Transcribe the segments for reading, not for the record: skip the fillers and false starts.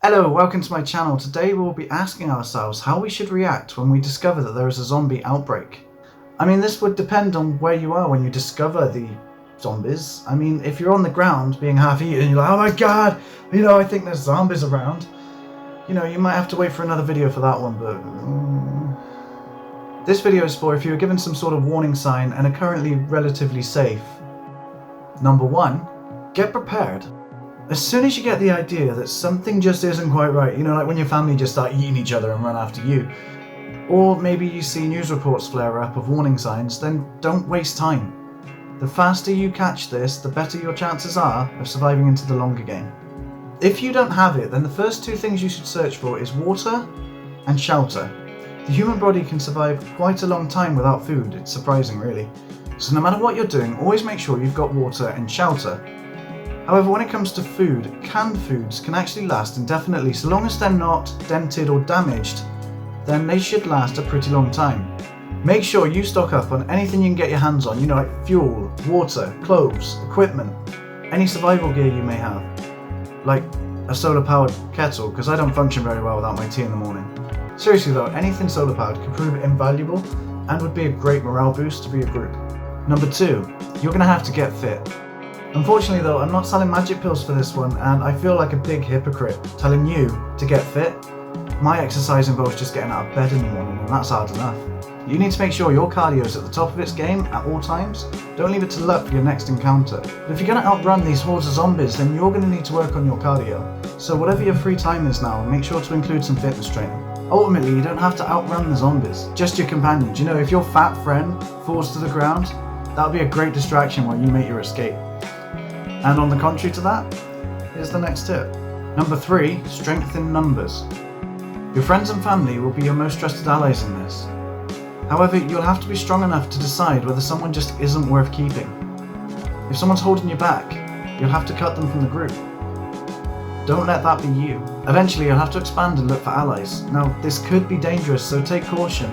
Hello, welcome to my channel. Today we'll be asking ourselves how we should react when we discover that there is a zombie outbreak. I mean, this would depend on where you are when you discover the zombies. I mean, if you're on the ground being half eaten, you're like, oh my god, I think there's zombies around. You might have to wait for another video for that one, but... This video is for if you are given some sort of warning sign and are currently relatively safe. Number 1, get prepared. As soon as you get the idea that something just isn't quite right, like when your family just start eating each other and run after you, or maybe you see news reports flare up of warning signs, then don't waste time. The faster you catch this, the better your chances are of surviving into the longer game. If you don't have it, then the first 2 things you should search for is water and shelter. The human body can survive quite a long time without food, it's surprising really. So no matter what you're doing, always make sure you've got water and shelter. However, when it comes to food, canned foods can actually last indefinitely. So long as they're not dented or damaged, then they should last a pretty long time. Make sure you stock up on anything you can get your hands on, like fuel, water, clothes, equipment, any survival gear you may have. Like a solar powered kettle, because I don't function very well without my tea in the morning. Seriously though, anything solar powered could prove invaluable and would be a great morale boost for your group. Number 2, you're going to have to get fit. Unfortunately though, I'm not selling magic pills for this one, and I feel like a big hypocrite telling you to get fit. My exercise involves just getting out of bed in the morning, and that's hard enough. You need to make sure your cardio is at the top of its game at all times. Don't leave it to luck for your next encounter. But if you're going to outrun these hordes of zombies, then you're going to need to work on your cardio. So whatever your free time is now, make sure to include some fitness training. Ultimately, you don't have to outrun the zombies, just your companions. If your fat friend falls to the ground, that'll be a great distraction while you make your escape. And on the contrary to that, here's the next tip. Number 3, strength in numbers. Your friends and family will be your most trusted allies in this. However, you'll have to be strong enough to decide whether someone just isn't worth keeping. If someone's holding you back, you'll have to cut them from the group. Don't let that be you. Eventually, you'll have to expand and look for allies. Now, this could be dangerous, so take caution.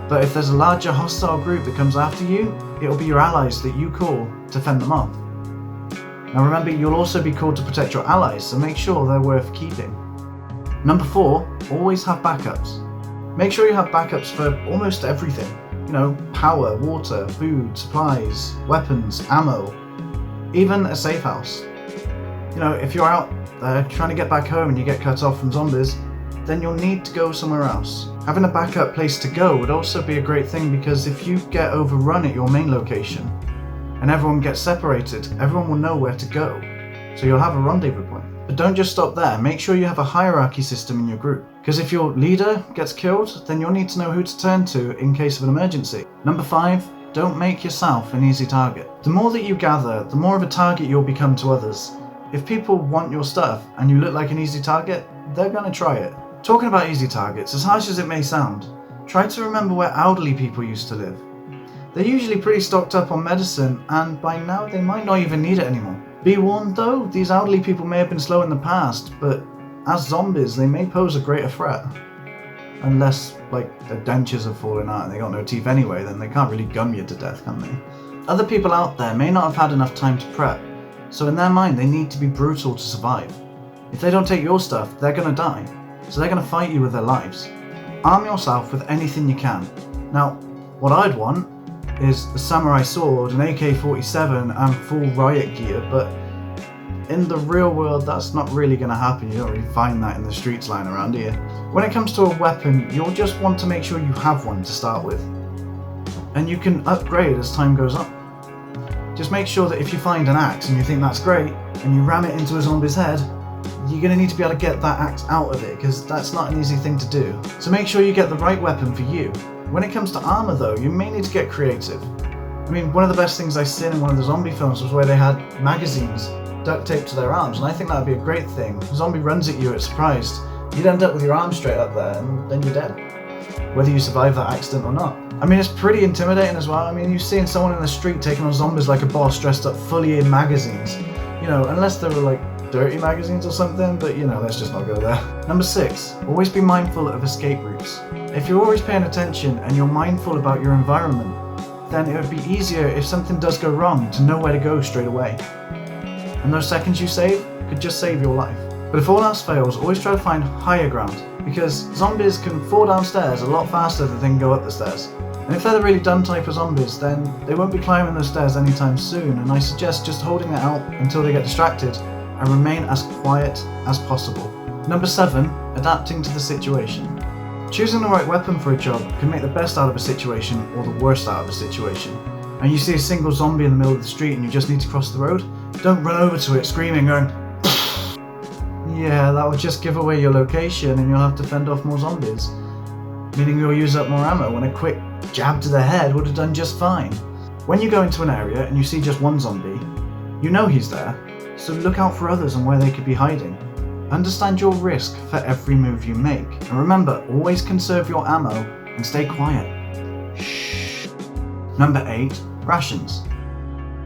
But if there's a larger hostile group that comes after you, it'll be your allies that you call to fend them off. Now remember, you'll also be called to protect your allies, so make sure they're worth keeping. Number 4, always have backups. Make sure you have backups for almost everything. Power, water, food, supplies, weapons, ammo, even a safe house. If you're out there trying to get back home and you get cut off from zombies, then you'll need to go somewhere else. Having a backup place to go would also be a great thing, because if you get overrun at your main location, and everyone gets separated, everyone will know where to go. So you'll have a rendezvous point. But don't just stop there, make sure you have a hierarchy system in your group. Because if your leader gets killed, then you'll need to know who to turn to in case of an emergency. Number 5, don't make yourself an easy target. The more that you gather, the more of a target you'll become to others. If people want your stuff and you look like an easy target, they're gonna try it. Talking about easy targets, as harsh as it may sound, try to remember where elderly people used to live. They're usually pretty stocked up on medicine, and by now they might not even need it anymore. Be warned though, these elderly people may have been slow in the past, but as zombies they may pose a greater threat. Unless, their dentures have fallen out and they got no teeth anyway, then they can't really gum you to death, can they? Other people out there may not have had enough time to prep, so in their mind they need to be brutal to survive. If they don't take your stuff, they're gonna die, so they're gonna fight you with their lives. Arm yourself with anything you can. Now, what I'd want is a samurai sword, an AK-47 and full riot gear, but in the real world that's not really going to happen. You don't really find that in the streets lying around here. When it comes to a weapon, you'll just want to make sure you have one to start with, and you can upgrade as time goes on. Just make sure that if you find an axe and you think that's great and you ram it into a zombie's head, you're going to need to be able to get that axe out of it, because that's not an easy thing to do. So make sure you get the right weapon for you. When it comes to armor though, you may need to get creative. I mean, one of the best things I seen in one of the zombie films was where they had magazines duct taped to their arms, and I think that would be a great thing. If a zombie runs at you, it's surprised. You'd end up with your arm straight up there, and then you're dead. Whether you survive that accident or not. I mean, it's pretty intimidating as well. I mean, you've seen someone in the street taking on zombies like a boss, dressed up fully in magazines. Unless they were dirty magazines or something, but let's just not go there. Number 6, always be mindful of escape routes. If you're always paying attention and you're mindful about your environment, then it would be easier if something does go wrong to know where to go straight away. And those seconds you save could just save your life. But if all else fails, always try to find higher ground, because zombies can fall downstairs a lot faster than they can go up the stairs. And if they're the really dumb type of zombies, then they won't be climbing those stairs anytime soon, and I suggest just holding it out until they get distracted and remain as quiet as possible. Number 7, adapting to the situation. Choosing the right weapon for a job can make the best out of a situation or the worst out of a situation. And you see a single zombie in the middle of the street and you just need to cross the road, don't run over to it screaming, going, yeah, that will just give away your location and you'll have to fend off more zombies. Meaning you'll use up more ammo when a quick jab to the head would have done just fine. When you go into an area and you see just one zombie, you know he's there, so look out for others and where they could be hiding. Understand your risk for every move you make, and remember, always conserve your ammo and stay quiet. Shh. Number 8, rations.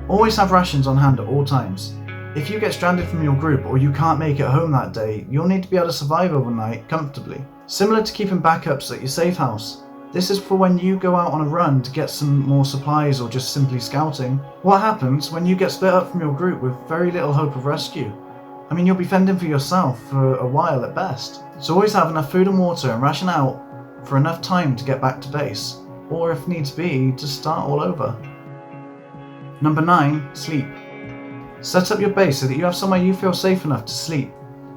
Always have rations on hand at all times. If you get stranded from your group or you can't make it home that day, you'll need to be able to survive overnight comfortably. Similar to keeping backups at your safe house. This is for when you go out on a run to get some more supplies or just simply scouting. What happens when you get split up from your group with very little hope of rescue? I mean, you'll be fending for yourself for a while at best. So always have enough food and water and ration out for enough time to get back to base, or if needs be, to start all over. Number 9, sleep. Set up your base so that you have somewhere you feel safe enough to sleep.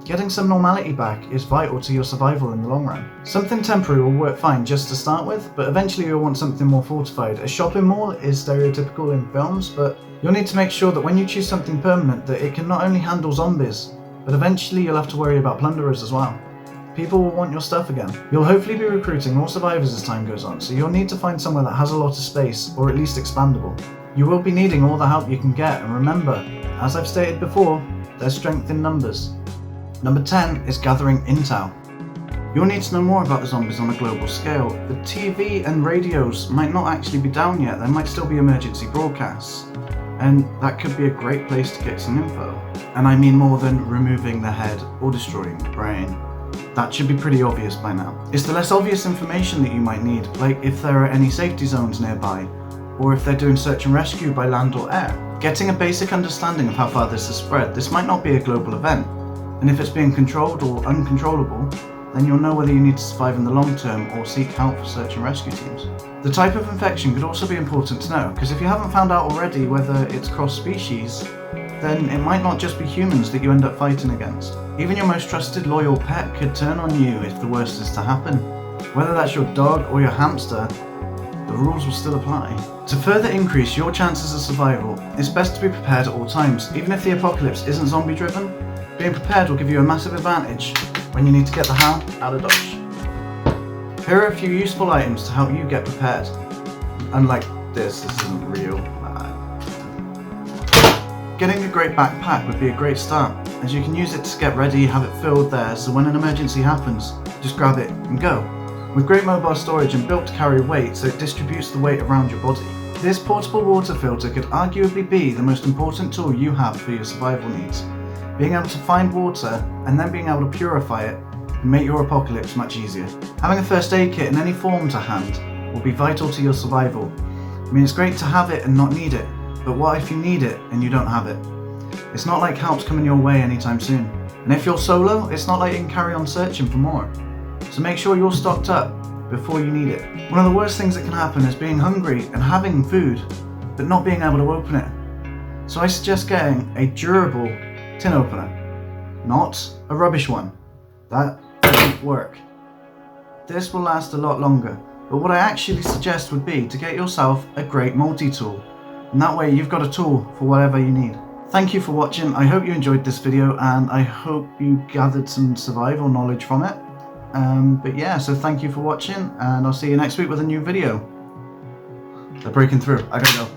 Getting some normality back is vital to your survival in the long run. Something temporary will work fine just to start with, but eventually you'll want something more fortified. A shopping mall is stereotypical in films, but you'll need to make sure that when you choose something permanent that it can not only handle zombies, but eventually you'll have to worry about plunderers as well. People will want your stuff again. You'll hopefully be recruiting more survivors as time goes on, so you'll need to find somewhere that has a lot of space, or at least expandable. You will be needing all the help you can get, and remember, as I've stated before, there's strength in numbers. Number 10 is gathering intel. You'll need to know more about the zombies on a global scale. The TV and radios might not actually be down yet, there might still be emergency broadcasts. And that could be a great place to get some info. And I mean more than removing the head or destroying the brain. That should be pretty obvious by now. It's the less obvious information that you might need, like if there are any safety zones nearby, or if they're doing search and rescue by land or air. Getting a basic understanding of how far this has spread. This might not be a global event, and if it's being controlled or uncontrollable, then you'll know whether you need to survive in the long term or seek help for search and rescue teams. The type of infection could also be important to know, because if you haven't found out already whether it's cross-species, then it might not just be humans that you end up fighting against. Even your most trusted loyal pet could turn on you if the worst is to happen. Whether that's your dog or your hamster, the rules will still apply. To further increase your chances of survival, it's best to be prepared at all times. Even if the apocalypse isn't zombie driven, being prepared will give you a massive advantage when you need to get the hell out of Dodge. Here are a few useful items to help you get prepared. Unlike this isn't real. Getting a great backpack would be a great start, as you can use it to get ready, have it filled there, so when an emergency happens, just grab it and go. With great mobile storage and built to carry weight, so it distributes the weight around your body. This portable water filter could arguably be the most important tool you have for your survival needs. Being able to find water and then being able to purify it will make your apocalypse much easier. Having a first aid kit in any form to hand will be vital to your survival. I mean, it's great to have it and not need it, but what if you need it and you don't have it? It's not like help's coming your way anytime soon. And if you're solo, it's not like you can carry on searching for more. So make sure you're stocked up before you need it. One of the worst things that can happen is being hungry and having food, but not being able to open it. So I suggest getting a durable tin opener, not a rubbish one. That doesn't work. This will last a lot longer, but what I actually suggest would be to get yourself a great multi-tool, and that way you've got a tool for whatever you need. Thank you for watching. I hope you enjoyed this video, and I hope you gathered some survival knowledge from it. But yeah, so thank you for watching, and I'll see you next week with a new video. They're breaking through. I gotta go.